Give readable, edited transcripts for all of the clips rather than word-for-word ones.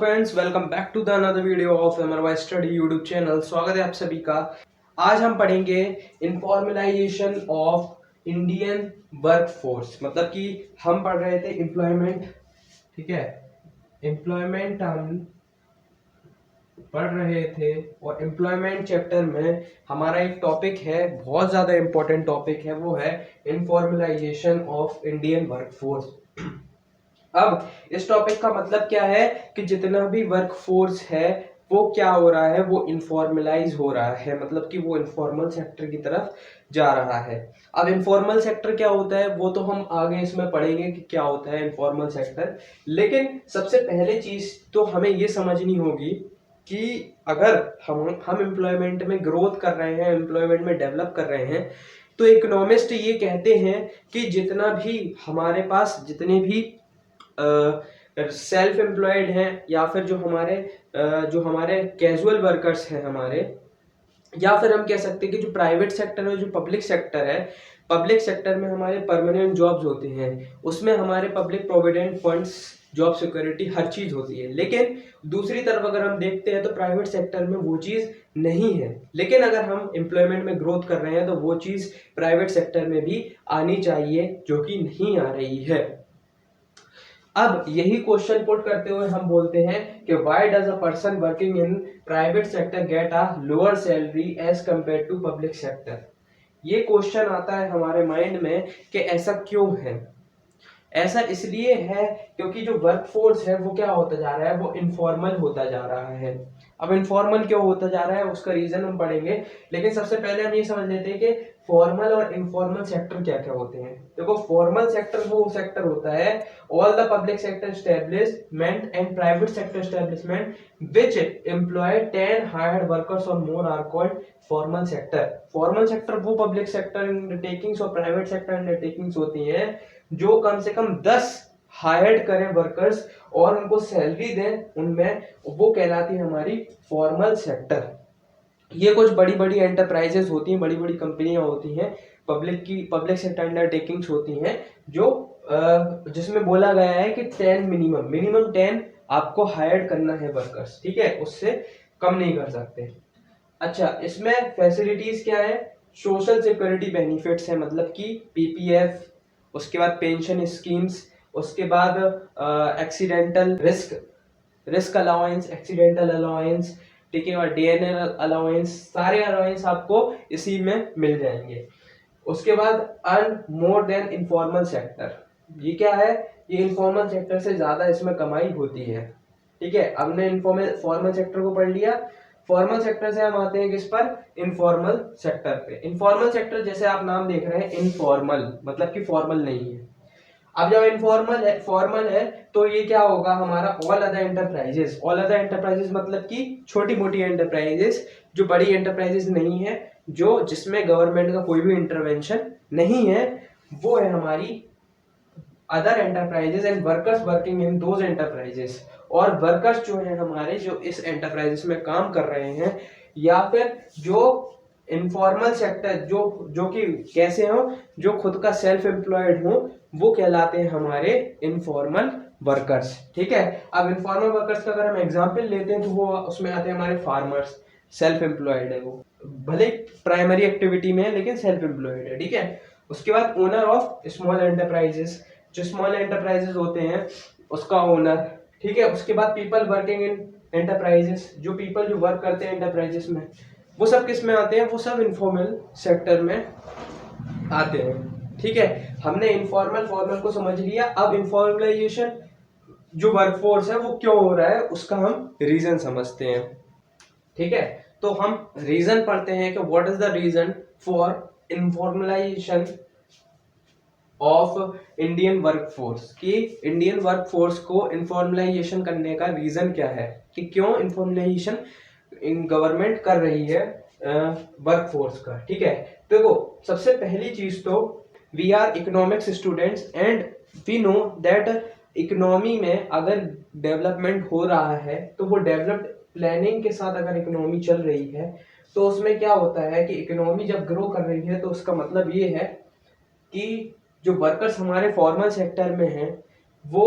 Friends, welcome back to the another video of MRY study YouTube channel. स्वागत है आप सभी का। आज हम पढ़ेंगे इनफॉर्मलाइजेशन ऑफ इंडियन वर्कफोर्स। मतलब कि हम पढ़ रहे थे एम्प्लॉयमेंट, ठीक है, एम्प्लॉयमेंट हम पढ़ रहे थे और एम्प्लॉयमेंट चैप्टर में हमारा एक टॉपिक है, बहुत ज्यादा इंपॉर्टेंट टॉपिक है, वो है इनफॉर्मलाइजेशन ऑफ इंडियन वर्कफोर्स। अब इस टॉपिक का मतलब क्या है कि जितना भी वर्कफोर्स है वो क्या हो रहा है, वो इनफॉर्मलाइज हो रहा है, मतलब कि वो इनफॉर्मल सेक्टर की तरफ जा रहा है। अब इनफॉर्मल सेक्टर क्या होता है वो तो हम आगे इसमें पढ़ेंगे कि क्या होता है इनफॉर्मल सेक्टर। लेकिन सबसे पहले चीज तो हमें ये समझनी होगी कि अगर हम एम्प्लॉयमेंट में ग्रोथ कर रहे हैं, एम्प्लॉयमेंट में डेवलप कर रहे हैं, तो इकोनॉमिस्ट ये कहते हैं कि जितना भी हमारे पास जितने भी सेल्फ एम्प्लॉयड हैं या फिर जो हमारे कैजुअल वर्कर्स हैं हमारे, या फिर हम कह सकते हैं कि जो प्राइवेट सेक्टर है, जो पब्लिक सेक्टर है, पब्लिक सेक्टर में हमारे परमानेंट जॉब्स होते हैं, उसमें हमारे public provident funds, job security, हर चीज होती है। लेकिन दूसरी तरफ अगर हम देखते हैं तो प्राइवेट सेक्टर में वो चीज नहीं है। लेकिन अगर हम एम्प्लॉयमेंट में ग्रोथ कर रहे हैं तो वो चीज प्राइवेट सेक्टर में भी आनी चाहिए, जो कि नहीं आ रही है। अब यही क्वेश्चन पुट करते हुए हम बोलते हैं कि why does a person working in private sector get a lower salary as compare to public sector. ये क्वेश्चन आता है हमारे माइंड में कि ऐसा क्यों है। ऐसा इसलिए है क्योंकि जो वर्कफोर्स है वो क्या होता जा रहा है, वो इनफॉर्मल होता जा रहा है। अब इनफॉर्मल क्यों होता जा रहा है उसका रीजन हम पढ़ेंगे, लेकिन सबसे पहले हम ये समझ लेते हैं कि फॉर्मल और इनफॉर्मल सेक्टर क्या क्या होते हैं। देखो, फॉर्मल सेक्टर वो सेक्टर होता है all the public sector establishment and private sector establishment which employ 10 hired workers और more are called formal sector. Formal sector वो पब्लिक सेक्टर अंडरटेकिंग्स और प्राइवेट सेक्टर अंडरटेकिंग्स होती हैं जो कम से कम 10 हायर्ड करें वर्कर्स और उनको सैलरी दें, उनमें वो कहलाती है हमारी फॉर्मल सेक्टर। ये कुछ बड़ी बड़ी एंटरप्राइजेस होती हैं, बड़ी बड़ी कंपनियां होती हैं, पब्लिक सेक्टर अंडरटेकिंग्स होती हैं, जो जिसमें बोला गया है कि 10 मिनिमम 10 आपको हायर करना है वर्कर्स, ठीक है, उससे कम नहीं कर सकते। अच्छा, इसमें फैसिलिटीज क्या है, सोशल सिक्योरिटी बेनिफिट्स है, मतलब कि पीपीएफ, उसके बाद पेंशन स्कीम्स, उसके बाद accidental risk allowance, accidental allowance, ठीक है, और डीएनएल अलाउंस, सारे अलाउंस आपको इसी में मिल जाएंगे। उसके बाद earn more than informal sector, ये क्या है, ये इनफॉर्मल सेक्टर से ज्यादा इसमें कमाई होती है, ठीक है। हमने फॉर्मल सेक्टर को पढ़ लिया। फॉर्मल सेक्टर से हम आते हैं किस पर, इनफॉर्मल सेक्टर पे। इनफॉर्मल सेक्टर जैसे आप नाम देख रहे हैं, इनफॉर्मल मतलब कि फॉर्मल नहीं है। अब जब इनफॉर्मल है, फॉर्मल है, तो ये क्या होगा हमारा, all other enterprises. All other enterprises मतलब कि छोटी मोटी एंटरप्राइजेस, जो बड़ी एंटरप्राइजेस नहीं है, जो जिसमें गवर्नमेंट का कोई भी इंटरवेंशन नहीं है, वो है हमारी other enterprises and workers working in those enterprises. और वर्कर्स जो है हमारे, जो इस एंटरप्राइजेस में काम कर रहे हैं, या फिर जो इनफॉर्मल सेक्टर, जो कि कैसे हो, जो खुद का सेल्फ एम्प्लॉयड हो, वो कहलाते हैं हमारे इनफॉर्मल वर्कर्स, ठीक है। अब इनफॉर्मल वर्कर्स का अगर हम एग्जांपल लेते हैं तो वो उसमें आते हैं हमारे फार्मर्स, सेल्फ एम्प्लॉयड है वो, भले प्राइमरी एक्टिविटी में है लेकिन सेल्फ एम्प्लॉयड है, ठीक है। उसके बाद ओनर ऑफ स्मॉल एंटरप्राइजेस, जो स्मॉल एंटरप्राइजेस होते हैं उसका ओनर, ठीक है। उसके बाद पीपल वर्किंग इन एंटरप्राइजेस, जो पीपल जो वर्क करते हैं एंटरप्राइजेस में, वो सब किस में आते हैं, वो सब इनफॉर्मल सेक्टर में आते हैं, ठीक है। हमने इनफॉर्मल फॉर्मल को समझ लिया। अब इनफॉर्मलाइजेशन जो वर्कफोर्स है वो क्यों हो रहा है उसका हम रीजन समझते हैं, ठीक है। तो हम रीजन पढ़ते हैं कि what is the reason for informalization of Indian workforce, कि इंडियन वर्कफोर्स को इनफॉर्मलाइजेशन करने का रीजन क्या है, कि क्यों इनफॉर्मलाइजेशन गवर्नमेंट कर रही है वर्कफोर्स का, ठीक है। देखो, सबसे पहली चीज तो we are economics students and we know that economy में अगर डेवलपमेंट हो रहा है तो वो डेवलप्ड प्लानिंग के साथ अगर इकोनॉमी चल रही है तो उसमें क्या होता है कि इकोनॉमी जब ग्रो कर रही है तो उसका मतलब ये है कि जो वर्कर्स हमारे फॉर्मल सेक्टर में हैं वो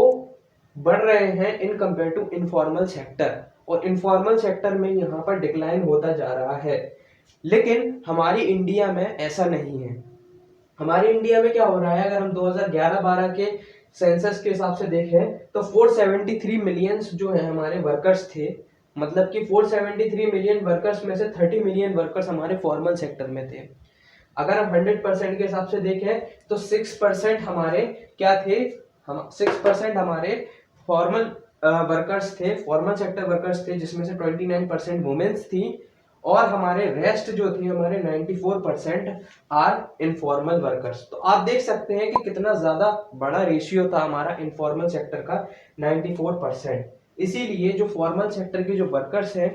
बढ़ रहे हैं in compare to informal sector, और इनफॉर्मल सेक्टर में यहाँ पर डिक्लाइन होता जा रहा है। लेकिन हमारी इंडिया में ऐसा नहीं है। हमारी इंडिया में क्या हो रहा है, अगर हम 2011-12 के सेंसस के हिसाब से देखें तो 473 मिलियंस जो है हमारे वर्कर्स थे, मतलब कि 473 मिलियन वर्कर्स में से 30 मिलियन वर्कर्स हमारे फॉर्मल सेक्टर में थे। अगर हम 100% के हिसाब से देखें तो 6% हमारे क्या थे, हम 6% हमारे फॉर्मल वर्कर्स थे, फॉर्मल सेक्टर वर्कर्स थे, जिसमें से 29% वुमेन्स थी, और हमारे रेस्ट जो थी हमारे 94% आर इनफॉर्मल वर्कर्स। तो आप देख सकते हैं कि कितना ज्यादा बड़ा रेशियो था हमारा इनफॉर्मल सेक्टर का, 94%। इसीलिए जो फॉर्मल सेक्टर के जो वर्कर्स हैं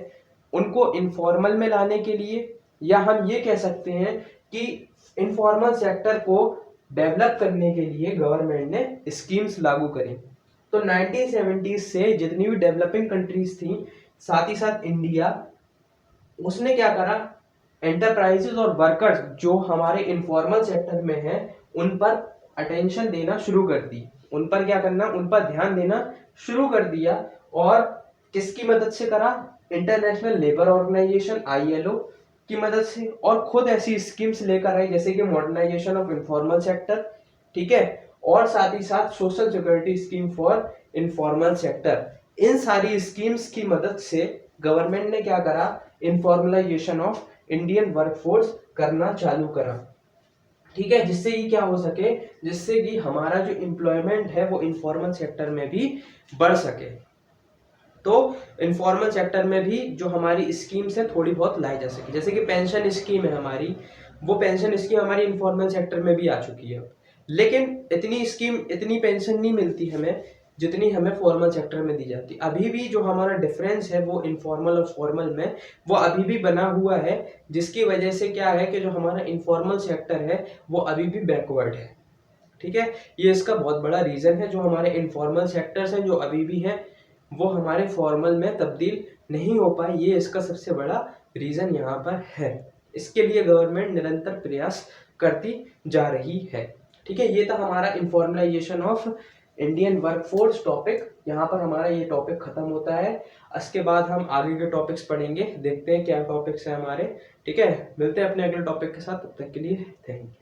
उनको इनफॉर्मल में लाने के लिए, या हम ये कह सकते हैं कि इनफॉर्मल सेक्टर को डेवलप करने के लिए गवर्नमेंट ने स्कीम्स लागू करी। तो 1970 से जितनी भी डेवलपिंग कंट्रीज थी, साथ ही साथ इंडिया, उसने क्या करा, एंटरप्राइजेस और वर्कर्स जो हमारे इनफॉर्मल सेक्टर में हैं उन पर अटेंशन देना शुरू कर दी, उन पर क्या करना, उन पर ध्यान देना शुरू कर दिया। और किसकी मदद से करा, इंटरनेशनल लेबर ऑर्गेनाइजेशन ILO की मदद से, और खुद ऐसी स्कीम्स लेकर आई जैसे कि मॉडर्नाइजेशन ऑफ इनफॉर्मल सेक्टर, ठीक है, और साथ ही साथ social security scheme for informal sector. इन सारी स्कीम्स की मदद से गवर्नमेंट ने क्या करा, इनफॉर्मलाइजेशन ऑफ इंडियन वर्कफोर्स करना चालू करा, ठीक है, जिससे कि क्या हो सके, जिससे कि हमारा जो एम्प्लॉयमेंट है वो इनफॉर्मल सेक्टर में भी बढ़ सके। तो इनफॉर्मल सेक्टर में भी जो हमारी स्कीम्स है थोड़ी बहुत लाई जा सके, जैसे कि पेंशन स्कीम है हमारी, वो पेंशन स्कीम हमारी इनफॉर्मल सेक्टर में भी आ चुकी है। लेकिन इतनी पेंशन नहीं मिलती हमें जितनी हमें फॉर्मल सेक्टर में दी जाती। अभी भी जो हमारा डिफरेंस है वो इनफॉर्मल और फॉर्मल में वो अभी भी बना हुआ है, जिसकी वजह से क्या है कि जो हमारा इनफॉर्मल सेक्टर है वो अभी भी बैकवर्ड है, ठीक है। ये इसका बहुत बड़ा रीजन है, जो हमारे इनफॉर्मल सेक्टर्स हैं जो अभी भी हैं वो हमारे फॉर्मल में तब्दील नहीं हो पाए, ये इसका सबसे बड़ा रीजन यहाँ पर है। इसके लिए गवर्नमेंट निरंतर प्रयास करती जा रही है, ठीक है। ये था हमारा informalisation of Indian workforce topic, यहाँ पर हमारा ये टॉपिक खत्म होता है। इसके बाद हम आगे के टॉपिक्स पढ़ेंगे, देखते हैं क्या टॉपिक्स हैं हमारे, ठीक है। मिलते हैं अपने अगले टॉपिक के साथ, तब तक के लिए थैंक यू।